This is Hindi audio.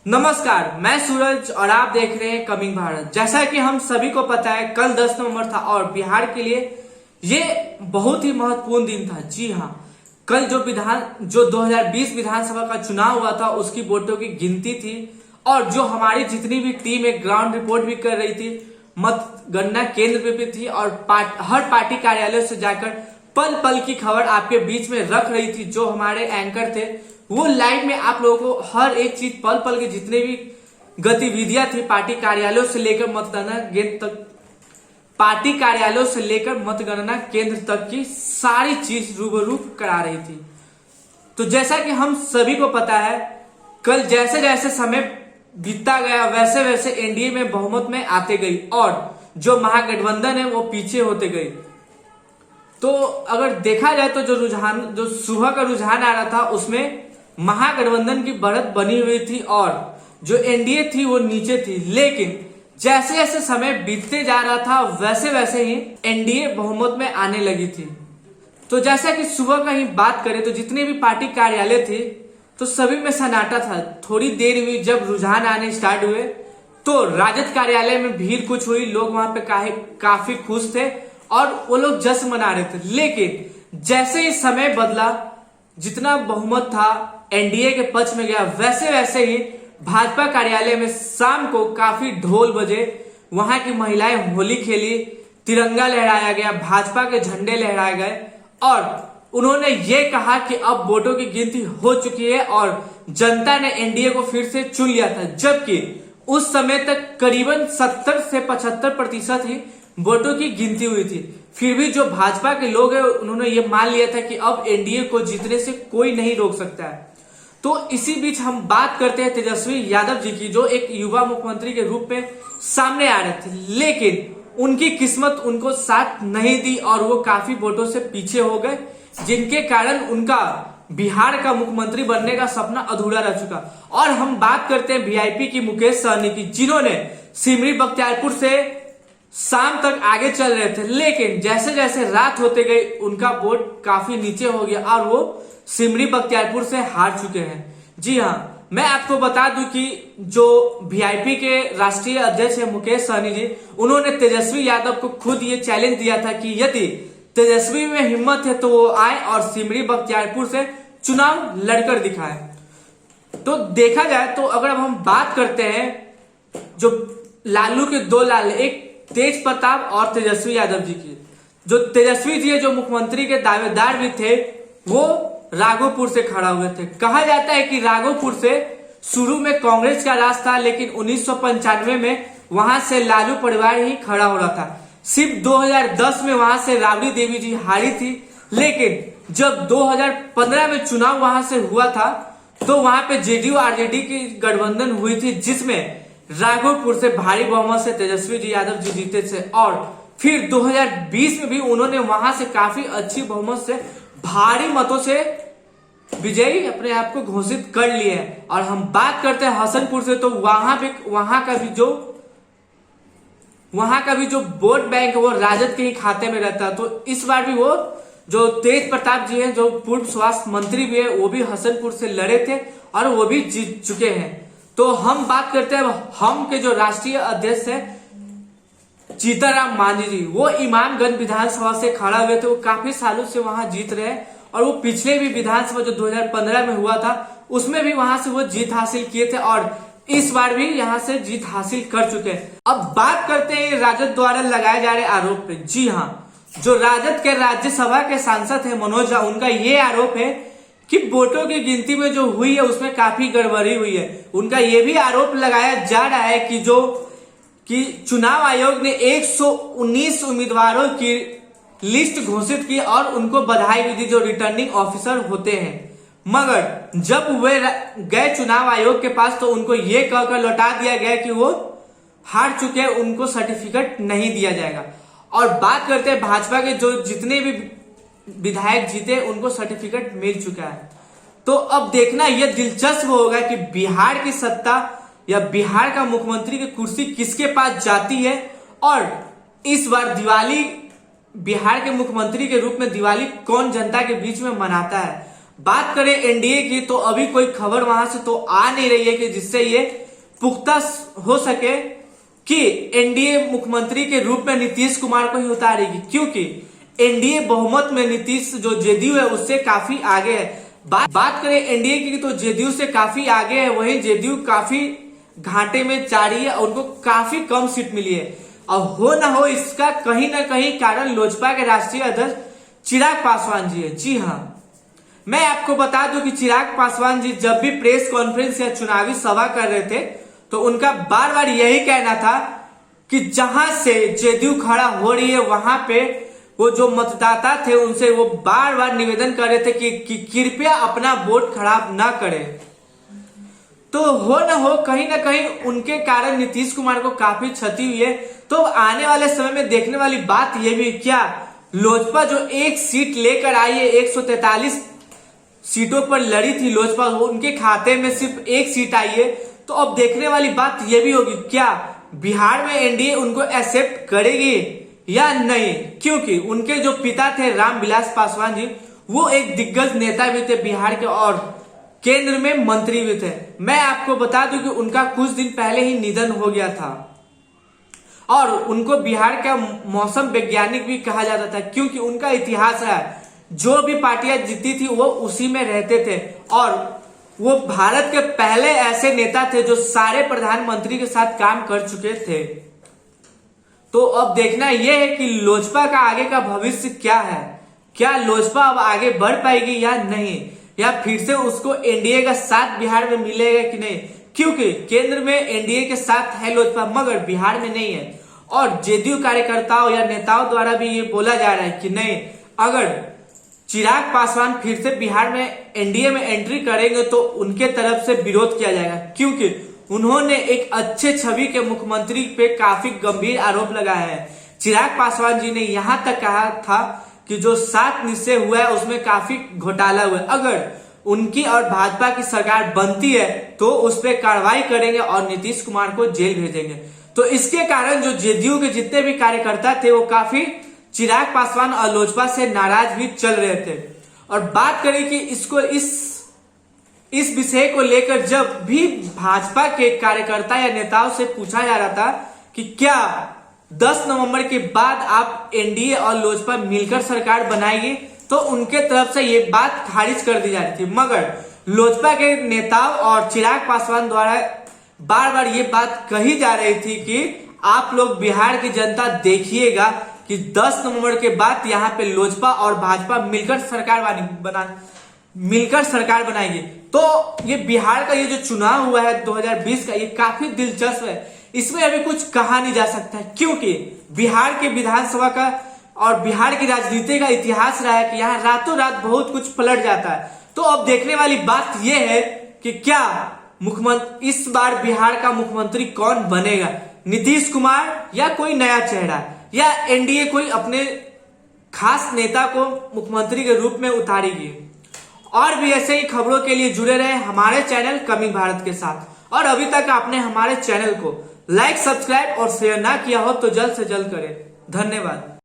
नमस्कार, मैं सूरज और आप देख रहे हैं कमिंग भारत। जैसा कि हम सभी को पता है, कल 10 नवंबर था और बिहार के लिए ये बहुत ही महत्वपूर्ण दिन था। जी हाँ, कल जो 2020 विधानसभा का चुनाव हुआ था उसकी वोटों की गिनती थी और जो हमारी जितनी भी टीम एक ग्राउंड रिपोर्ट भी कर रही थी, मतगणना केंद्र पे भी थी और हर पार्टी कार्यालय से जाकर पल पल की खबर आपके बीच में रख रही थी। जो हमारे एंकर थे वो लाइव में आप लोगों को हर एक चीज पल पल के जितने भी गतिविधियां थी पार्टी कार्यालयों से लेकर मतगणना केंद्र तक की सारी चीज रूबरू करा रही थी। तो जैसा कि हम सभी को पता है, कल जैसे जैसे समय बीतता गया वैसे वैसे एनडीए में बहुमत में आते गई और जो महागठबंधन है वो पीछे होते गई। तो अगर देखा जाए तो जो सुबह का रुझान आ रहा था उसमें महागठबंधन की बढ़त बनी हुई थी और जो एनडीए थी वो नीचे थी, लेकिन जैसे जैसे समय बीतते जा रहा था वैसे वैसे ही एनडीए बहुमत में आने लगी थी। तो जैसा कि सुबह का ही बात करें तो जितने भी पार्टी कार्यालय थे तो सभी में सन्नाटा था। थोड़ी देर हुई जब रुझान आने स्टार्ट हुए तो राजद कार्यालय में भीड़ कुछ हुई, लोग वहां पे काफी खुश थे और वो लोग जश्न मना रहे थे। लेकिन जैसे ही समय बदला, जितना बहुमत था एनडीए के पक्ष में गया, वैसे वैसे ही भाजपा कार्यालय में शाम को काफी ढोल बजे, वहां की महिलाएं होली खेली, तिरंगा लहराया गया, भाजपा के झंडे लहराए गए और उन्होंने ये कहा कि अब वोटों की गिनती हो चुकी है और जनता ने एनडीए को फिर से चुन लिया था। जबकि उस समय तक करीबन 70 से 75% ही वोटों की गिनती हुई थी। फिर भी जो भाजपा के लोग हैं उन्होंने ये मान लिया था कि अब एनडीए को जीतने से कोई नहीं रोक सकता है। तो इसी बीच हम बात करते हैं तेजस्वी यादव जी की, जो एक युवा मुख्यमंत्री के रूप में सामने आ रहे थे, लेकिन उनकी किस्मत उनको साथ नहीं दी और वो काफी वोटों से पीछे हो गए, जिनके कारण उनका बिहार का मुख्यमंत्री बनने का सपना अधूरा रह चुका। और हम बात करते हैं वीआईपी की, मुकेश सहनी की, जिन्होंने सिमरी बख्तियारपुर से शाम तक आगे चल रहे थे, लेकिन जैसे जैसे रात होते गई उनका वोट काफी नीचे हो गया और वो सिमरी बख्तियारपुर से हार चुके हैं। जी हाँ, मैं आपको बता दूं कि जो वीआईपी के राष्ट्रीय अध्यक्ष है मुकेश सहनी जी, उन्होंने तेजस्वी यादव को खुद ये चैलेंज दिया था कि यदि तेजस्वी में हिम्मत है तो वो आए और सिमरी बख्तियारपुर से चुनाव लड़कर दिखाए। तो देखा जाए तो अगर अब हम बात करते हैं जो लालू के दो लाल, एक तेज प्रताप और तेजस्वी यादव जी की, जो तेजस्वी जी जो मुख्यमंत्री के दावेदार भी थे वो राघोपुर से खड़ा हुए थे। कहा जाता है कि राघोपुर से शुरू में कांग्रेस का राज था, लेकिन 1995 में वहां से लालू परिवार ही खड़ा हो रहा था। सिर्फ 2010 में वहां से राबड़ी देवी जी हारी थी, लेकिन जब 2015 में चुनाव वहां से हुआ था तो वहां पे जेडीयू आरजेडी की गठबंधन हुई थी, जिसमें राघोपुर से भारी बहुमत से तेजस्वी जी यादव जी जीते थे और फिर 2020 में भी उन्होंने वहां से काफी अच्छी बहुमत से भारी मतों से विजयी अपने आप को घोषित कर लिए हैं। और हम बात करते हैं हसनपुर से, तो वहां का भी जो वोट बैंक है वो राजद के ही खाते में रहता है। तो इस बार भी वो जो तेज प्रताप जी हैं, जो पूर्व स्वास्थ्य मंत्री भी है, वो भी हसनपुर से लड़े थे और वो भी जीत चुके हैं। तो हम बात करते हैं हम के जो राष्ट्रीय अध्यक्ष है जीतनराम मांझी जी, वो इमामगंज विधानसभा से खड़ा हुए थे। वो काफी सालों से वहां जीत रहे हैं और वो पिछले भी विधानसभा जो 2015 में हुआ था उसमें भी वहां से वो जीत हासिल किए थे और इस बार भी यहां से जीत हासिल कर चुके हैं। अब बात करते हैं राजद द्वारा लगाए जा रहे आरोप पे। जी हाँ, जो राजद के राज्यसभा के सांसद है मनोज झा, उनका ये आरोप है कि वोटों की गिनती में जो हुई है उसमें काफी गड़बड़ी हुई है। उनका ये भी आरोप लगाया जा रहा है कि चुनाव आयोग ने 119 उम्मीदवारों की लिस्ट घोषित की और उनको बधाई भी दी जो रिटर्निंग ऑफिसर होते हैं, मगर जब वे गए चुनाव आयोग के पास तो उनको ये कहकर लौटा दिया गया कि वो हार चुके हैं, उनको सर्टिफिकेट नहीं दिया जाएगा। और बात करते हैं भाजपा के जो जितने भी विधायक जीते उनको सर्टिफिकेट मिल चुका है। तो अब देखना यह दिलचस्प होगा कि बिहार की सत्ता या बिहार का मुख्यमंत्री की कुर्सी किसके पास जाती है और इस बार दिवाली बिहार के मुख्यमंत्री के रूप में दिवाली कौन जनता के बीच में मनाता है। बात करें एनडीए की तो अभी कोई खबर वहां से तो आ नहीं रही है कि जिससे ये पुख्ता हो सके कि एनडीए मुख्यमंत्री के रूप में नीतीश कुमार को ही उतारेगी, क्योंकि एनडीए बहुमत में नीतीश जो जेडीयू है उससे काफी आगे है। बात करें एनडीए की तो जेडीयू से काफी आगे है, वहीं जेडीयू काफी घाटे में जा रही है और उनको काफी कम सीट मिली है। और हो ना हो इसका कहीं ना कहीं कारण लोजपा के राष्ट्रीय अध्यक्ष चिराग पासवान जी है। जी हाँ, मैं आपको बता दूं कि चिराग पासवान जी जब भी प्रेस कॉन्फ्रेंस या चुनावी सभा कर रहे थे तो उनका बार बार यही कहना था कि जहां से जेडीयू खड़ा हो रही है वहां पे वो जो मतदाता थे उनसे वो बार बार निवेदन कर रहे थे कि कृपया अपना वोट खराब ना करें। तो हो ना हो कहीं ना कहीं उनके कारण नीतीश कुमार को काफी क्षति हुई है। तो आने वाले समय में देखने वाली बात यह भी, क्या लोजपा जो एक सीट लेकर आई है, 143 सीटों पर लड़ी थी लोजपा, उनके खाते में सिर्फ एक सीट आई है। तो अब देखने वाली बात यह भी होगी, क्या बिहार में एनडीए उनको एक्सेप्ट करेगी या नहीं, क्योंकि उनके जो पिता थे रामविलास पासवान जी, वो एक दिग्गज नेता भी थे बिहार के और केंद्र में मंत्री भी थे। मैं आपको बता दूं कि उनका कुछ दिन पहले ही निधन हो गया था और उनको बिहार का मौसम वैज्ञानिक भी कहा जाता था, क्योंकि उनका इतिहास है, जो भी पार्टियां जीती थी वो उसी में रहते थे और वो भारत के पहले ऐसे नेता थे जो सारे प्रधानमंत्री के साथ काम कर चुके थे। तो अब देखना यह है कि लोजपा का आगे का भविष्य क्या है, क्या लोजपा अब आगे बढ़ पाएगी या नहीं, या फिर से उसको एनडीए का साथ बिहार में मिलेगा कि नहीं, क्योंकि केंद्र में एनडीए के साथ है लोजपा मगर बिहार में नहीं है। और जेडीयू कार्यकर्ताओं या नेताओं द्वारा भी ये बोला जा रहा है कि नहीं, अगर चिराग पासवान फिर से बिहार में एनडीए में एंट्री करेंगे तो उनके तरफ से विरोध किया जाएगा, क्योंकि उन्होंने एक अच्छे छवि के मुख्यमंत्री पे काफी गंभीर आरोप लगाया है। चिराग पासवान जी ने यहां तक कहा था कि जो 7 निश्चय हुआ है उसमें काफी घोटाला हुआ है, अगर उनकी और भाजपा की सरकार बनती है तो उस पर कार्रवाई करेंगे और नीतीश कुमार को जेल भेजेंगे। तो इसके कारण जो जेडीयू के जितने भी कार्यकर्ता थे वो काफी चिराग पासवान और लोजपा से नाराज भी चल रहे थे। और बात करें कि इसको इस विषय को लेकर जब भी भाजपा के कार्यकर्ता या नेताओं से पूछा जा रहा था कि क्या 10 नवंबर के बाद आप एनडीए और लोजपा मिलकर सरकार बनाएगी, तो उनके तरफ से ये बात खारिज कर दी जा रही थी। मगर लोजपा के नेताओं और चिराग पासवान द्वारा बार बार ये बात कही जा रही थी कि आप लोग बिहार की जनता देखिएगा कि 10 नवंबर के बाद यहाँ पे लोजपा और भाजपा मिलकर सरकार बनाएगी। तो ये बिहार का ये जो चुनाव हुआ है 2020 का, ये काफी दिलचस्प है। इसमें अभी कुछ कहा नहीं जा सकता है, क्योंकि बिहार के विधानसभा का और बिहार की राजनीति का इतिहास रहा है कि यहाँ रातों रात बहुत कुछ पलट जाता है। तो अब देखने वाली बात यह है कि क्या मुख्यमंत्री इस बार बिहार का मुख्यमंत्री कौन बनेगा, नीतीश कुमार या कोई नया चेहरा, या एनडीए कोई अपने खास नेता को मुख्यमंत्री के रूप में उतारेगी। और भी ऐसे ही खबरों के लिए जुड़े रहे हमारे चैनल कमिंग भारत के साथ। और अभी तक आपने हमारे चैनल को लाइक, सब्सक्राइब और शेयर ना किया हो तो जल्द से जल्द करें। धन्यवाद।